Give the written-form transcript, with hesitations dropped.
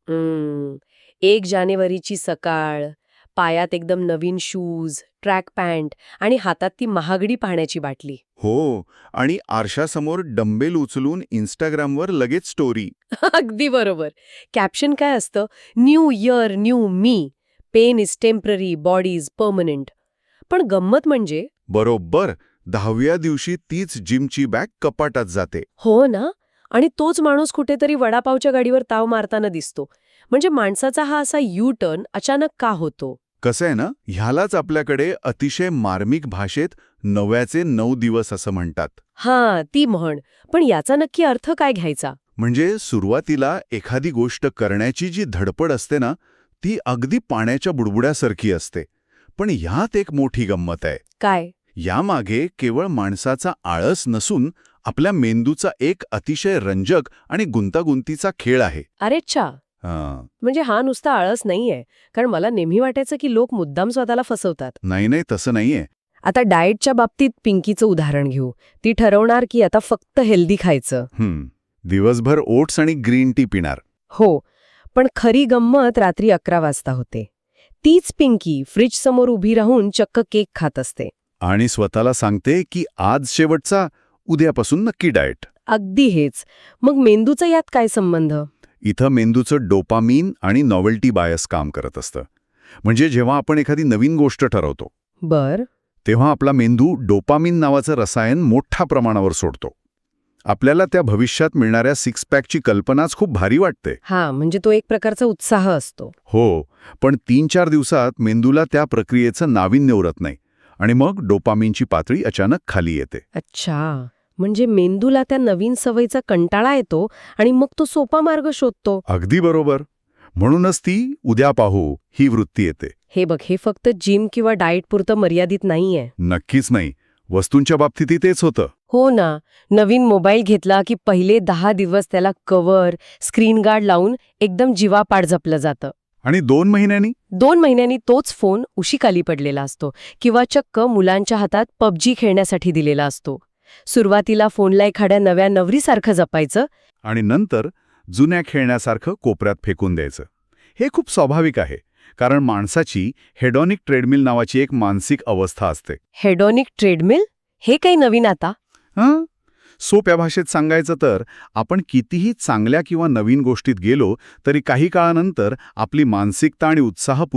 1 जानेवारीची सकाळ, पायात एकदम नवीन शूज, ट्रॅक पॅन्ट आणि हातात ती महागडी पाण्याची बाटली. हो, आणि आरशासमोर डंबेल उचलून इंस्टाग्रामवर लगेच स्टोरी. अगदी बरोबर. कॅप्शन काय असतं? New year, new me. Pain is temporary, body is permanent. पण गंमत म्हणजे बरोबर 10व्या दिवशी तीच जिमची बॅग कपाटात जाते. हो ना? आणि तोच माणूस कुठेतरी वडापावच्या गाडीवर ताव मारताना दिसतो. म्हणजे माणसाचा हा असा यू टर्न अचानक का होतो? कसं आहे ना, ह्यालाच आपल्याकडे अतिशय मार्मिक भाषेत नव्याचे 9 दिवस असं म्हणतात. हां, ती म्हण. पण याचा नक्की अर्थ काय घ्यायचा? म्हणजे सुरुवातीला एखादी गोष्ट करण्याची जी धडपड असते ना, ती अगदी पाण्याच्या बुडबुड्यासारखी असते. पण ह्यात एक मोठी गंमत आहे. काय? यामागे केवळ माणसाचा आळस नसून आपल्या मेंदूचा एक अतिशय रंजक आणि गुंतागुंतीचा खेळ आहे. अरेच्छा! हां. म्हणजे हा नुसता आळस नाहीये. कारण मला नेहमी वाटायचं की लोक मुद्दाम स्वतःला फसवतात. नाही, तसं नाहीये. आता डाएटच्या बाबतीत पिंकीचं उदाहरण घेऊ. ती ठरवणार की आता फक्त हेल्दी खायचं. दिवसभर ओट्स आणि ग्रीन टी पिणार. हो, पण खरी गंमत रात्री 11 वाजता होते. तीच पिंकी फ्रिजसमोर उभी राहून चक्क केक खात असते. आणि स्वतःला सांगते की आज शेवटचा, उद्यापासून नक्की डाएट. अगदी हेच. मग मेंदूचा यात काय संबंध? इथं मेंदूचं डोपामीन आणि नॉवेल्टी बायस काम करत असतं. म्हणजे जेव्हा आपण एखादी नवीन गोष्ट ठरवतो, बर. तेव्हा आपला मेंदू डोपामीन नावाचं रसायन मोठ्या प्रमाणावर सोडतो. आपल्याला त्या भविष्यात मिळणाऱ्या सिक्स पॅकची कल्पनाच खूप भारी वाटते. हा, म्हणजे तो एक प्रकारचा उत्साह असतो. हो, पण 3-4 दिवसात मेंदूला त्या प्रक्रियेचं नाविन्य उरत नाही आणि मग डोपामीनची पातळी अचानक खाली येते. अच्छा, म्हणजे मेंदूला त्या नवीन सवयीचा कंटाळा येतो आणि मग तो सोपा मार्ग शोधतो. अगदी बरोबर. म्हणूनच ती उद्या पाहू ही वृत्ती येते. हे बघ, हे फक्त जिम किंवा डाएट पुरतं मर्यादित नाहीये. नक्कीच नाही. वस्तूंच्या बाबतीतही तेच होतं. हो ना. नवीन मोबाईल घेतला की पहिले 10 दिवस त्याला कव्हर, स्क्रीन गार्ड लावून एकदम जीवापाड जपलं जातं. आणि 2 महिन्यांनी 2 महिन्यांनी तोच फोन उशीखाली पडलेला असतो किंवा चक्क मुलांच्या हातात पबजी खेळण्यासाठी दिलेला असतो. सुरुवातीला फोनला एखाद्या नव्या नवरीसारखं जपायचं आणि नंतर जुन्या खेळण्यासारखं कोपऱ्यात फेकून द्यायचं. हे खूप स्वाभाविक आहे, कारण माणसाची हेडॉनिक ट्रेडमिल नावाची एक मानसिक अवस्था असते. Hedonic treadmill? हे काही नवीन आता? हं? सोप्या भाषेत सांगायचं तर आपण कितीही चांगल्या किंवा नवीन गोष्टीत गेलो तरी काही काळानंतर आपली मानसिकता आणि उत्साह पुन्हा